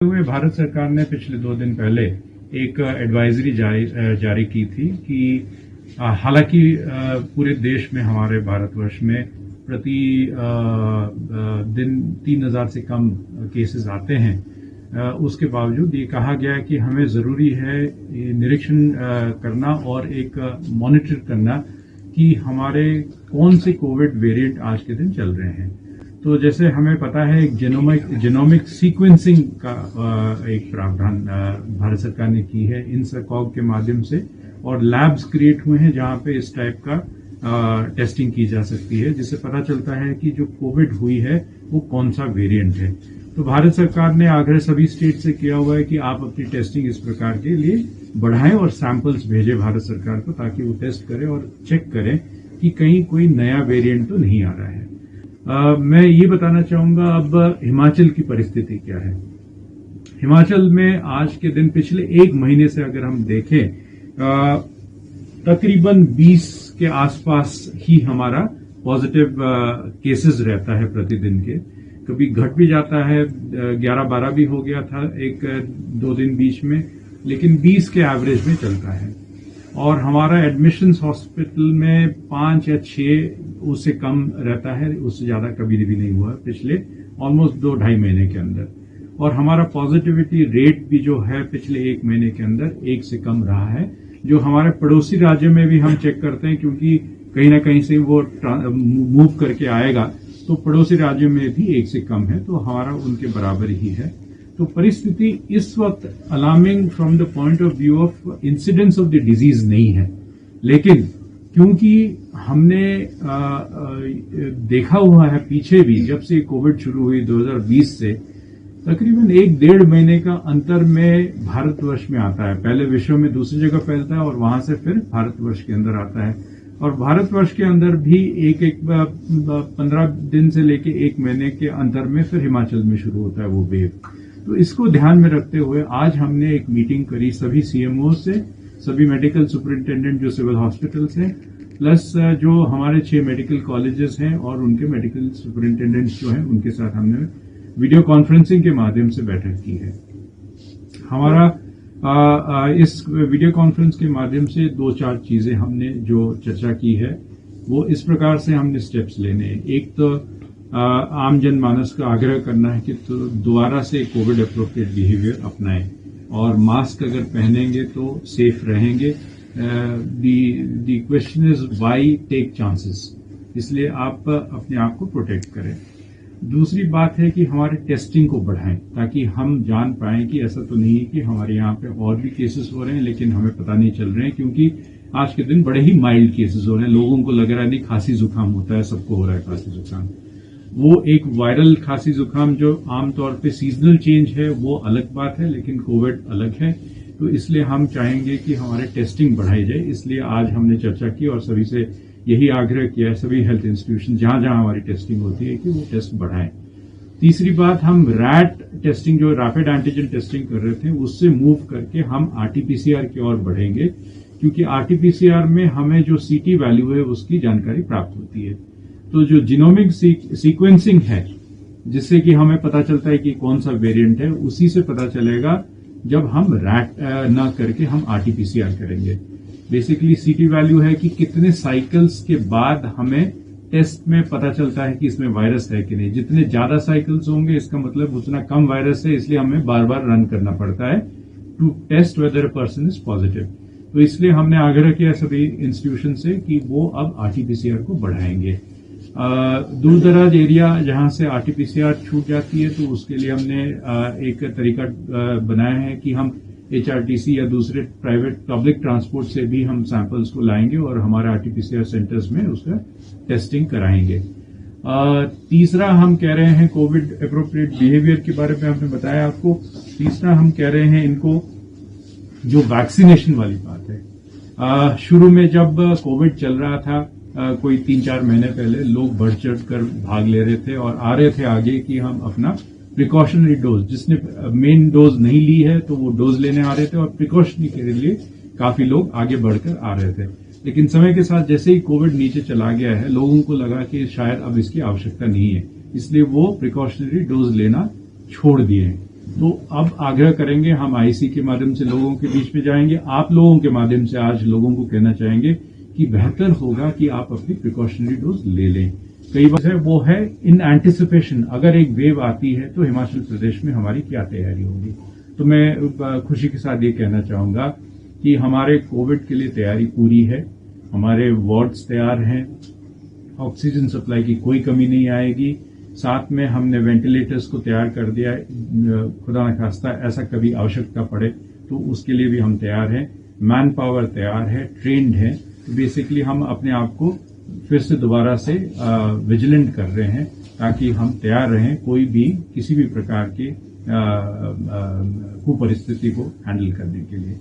हुए भारत सरकार ने पिछले 2 दिन पहले एक एडवाइजरी जारी की थी कि हालांकि पूरे देश में हमारे भारतवर्ष में प्रति दिन 3000 से कम केसेस आते हैं, उसके बावजूद ये कहा गया है कि हमें जरूरी है निरीक्षण करना और एक मॉनिटर करना कि हमारे कौन से कोविड वेरिएंट आज के दिन चल रहे हैं। तो जैसे हमें पता है एक जेनोमिक सीक्वेंसिंग का एक प्रावधान भारत सरकार ने की है INSACOG के माध्यम से, और लैब्स क्रिएट हुए हैं जहां पे इस टाइप का टेस्टिंग की जा सकती है, जिससे पता चलता है कि जो कोविड हुई है वो कौन सा वेरिएंट है। तो भारत सरकार ने आग्रह सभी स्टेट से किया हुआ है कि आप अपनी टेस्टिंग इस प्रकार के लिए बढ़ाएं और सैंपल्स भेजें भारत सरकार को, ताकि वो टेस्ट करें और चेक करें कि कहीं कोई नया वेरिएंट तो नहीं आ रहा है। मैं ये बताना चाहूंगा अब हिमाचल की परिस्थिति क्या है। हिमाचल में आज के दिन पिछले 1 महीने से अगर हम देखें, तकरीबन 20 के आसपास ही हमारा पॉजिटिव केसेस रहता है प्रतिदिन के। कभी घट भी जाता है, 11-12 भी हो गया था 1-2 दिन बीच में, लेकिन 20 के एवरेज में चलता है। और हमारा एडमिशंस हॉस्पिटल में 5 या 6 उससे कम रहता है, उससे ज्यादा कभी भी नहीं हुआ पिछले ऑलमोस्ट 2-2.5 महीने के अंदर। और हमारा पॉजिटिविटी रेट भी जो है पिछले 1 महीने के अंदर 1 से कम रहा है, जो हमारे पड़ोसी राज्य में भी हम चेक करते हैं, क्योंकि कहीं ना कहीं से वो मूव करके आएगा, तो पड़ोसी राज्यों में भी 1 से कम है, तो हमारा उनके बराबर ही है। तो परिस्थिति इस वक्त alarming from the point of view of incidence of the disease नहीं है, लेकिन क्योंकि हमने देखा हुआ है पीछे भी, जब से कोविड शुरू हुई 2020 से, तकरीबन 1-1.5 महीने का अंतर में भारतवर्ष में आता है। पहले विश्व में दूसरी जगह फैलता है और वहां से फिर भारतवर्ष के अंदर आता है, और भारतवर्ष के अंदर भी 15 दिन से लेके 1 महीने के अंतर में फिर हिमाचल में शुरू होता है वो वेव। तो इसको ध्यान में रखते हुए आज हमने एक मीटिंग करी सभी CMO से, सभी मेडिकल सुपरिंटेंडेंट जो सिविल हॉस्पिटल्स हैं, प्लस जो हमारे 6 मेडिकल कॉलेजेस हैं और उनके मेडिकल सुपरिंटेंडेंट्स जो हैं, उनके साथ हमने वीडियो कॉन्फ्रेंसिंग के माध्यम से बैठक की है। हमारा इस वीडियो कॉन्फ्रेंस के माध्यम से 2-4 चीजें हमने जो चर्चा की है, वो इस प्रकार से हमने स्टेप्स लेने हैं। एक तो आम जनमानस का आग्रह करना है कि तो दोबारा से कोविड अप्रोप्रिएट बिहेवियर अपनाएं, और मास्क अगर पहनेंगे तो सेफ रहेंगे। The question is why take chances, इसलिए आप अपने आप को प्रोटेक्ट करें। दूसरी बात है कि हमारे टेस्टिंग को बढ़ाएं, ताकि हम जान पाएं कि ऐसा तो नहीं है कि हमारे यहाँ पे और भी केसेस हो रहे हैं लेकिन हमें पता नहीं चल रहे हैं, क्योंकि आज के दिन बड़े ही माइल्ड केसेस हो रहे हैं। लोगों को लग रहा है नहीं खांसी जुकाम होता है, सबको हो रहा है खांसी जुकाम। वो एक वायरल खांसी जुकाम जो आमतौर पे सीजनल चेंज है, वो अलग बात है, लेकिन कोविड अलग है। तो इसलिए हम चाहेंगे कि हमारे टेस्टिंग बढ़ाई जाए। इसलिए आज हमने चर्चा की और सभी से यही आग्रह किया है, सभी हेल्थ इंस्टीट्यूशन जहां जहां हमारी टेस्टिंग होती है, कि वो टेस्ट बढ़ाएं। तीसरी बात, हम रैट टेस्टिंग जो रैपिड एंटीजन टेस्टिंग कर रहे थे, उससे मूव करके हम RT-PCR की ओर बढ़ेंगे, क्योंकि RT-PCR में हमें जो CT वैल्यू है उसकी जानकारी प्राप्त होती है। तो जो जीनोमिक सीक्वेंसिंग है, जिससे कि हमें पता चलता है कि कौन सा वेरिएंट है, उसी से पता चलेगा जब हम रैट ना करके हम RT-PCR करेंगे। बेसिकली CT वैल्यू है कि कितने साइकिल्स के बाद हमें टेस्ट में पता चलता है कि इसमें वायरस है कि नहीं। जितने ज्यादा साइकिल्स होंगे इसका मतलब उतना कम वायरस है, इसलिए हमें बार बार रन करना पड़ता है to test whether a person is positive. तो इसलिए हमने आग्रह किया सभी इंस्टीट्यूशन से कि वो अब RT-PCR को बढ़ाएंगे। दूर दराज एरिया जहां से RT-PCR छूट जाती है, तो उसके लिए हमने एक तरीका बनाया है कि हम HRTC या दूसरे प्राइवेट पब्लिक ट्रांसपोर्ट से भी हम सैंपल्स को लाएंगे और हमारे RT-PCR सेंटर्स में उसका टेस्टिंग कराएंगे। तीसरा हम कह रहे हैं कोविड एप्रोप्रिएट बिहेवियर के बारे में हमने बताया आपको। तीसरा हम कह रहे हैं इनको जो वैक्सीनेशन वाली बात है। शुरू में जब कोविड चल रहा था, कोई 3-4 महीने पहले लोग बढ़ चढ़ कर भाग ले रहे थे और आ रहे थे आगे कि हम अपना प्रिकॉशनरी डोज, जिसने मेन डोज नहीं ली है तो वो डोज लेने आ रहे थे, और प्रिकॉशनरी के लिए काफी लोग आगे बढ़कर आ रहे थे। लेकिन समय के साथ जैसे ही कोविड नीचे चला गया है, लोगों को लगा कि शायद अब इसकी आवश्यकता नहीं है, इसलिए वो प्रिकॉशनरी डोज लेना छोड़ दिए हैं। तो अब आग्रह करेंगे, हम आईसी के माध्यम से लोगों के बीच में जाएंगे, आप लोगों के माध्यम से आज लोगों को कहना चाहेंगे कि बेहतर होगा कि आप अपनी प्रिकॉशनरी डोज ले लें। कई बार वो है इन एंटिसिपेशन, अगर एक वेव आती है तो हिमाचल प्रदेश में हमारी क्या तैयारी होगी। तो मैं खुशी के साथ ये कहना चाहूंगा कि हमारे कोविड के लिए तैयारी पूरी है, हमारे वार्ड्स तैयार हैं, ऑक्सीजन सप्लाई की कोई कमी नहीं आएगी। साथ में हमने वेंटिलेटर्स को तैयार कर दिया है, खुदा न खास्ता ऐसा कभी आवश्यकता पड़े तो उसके लिए भी हम तैयार हैं। मैन पावर तैयार है, ट्रेंड है। तो बेसिकली हम अपने आप को फिर से दोबारा से विजिलेंट कर रहे हैं ताकि हम तैयार रहें कोई भी किसी भी प्रकार की कुपरिस्थिति को हैंडल करने के लिए।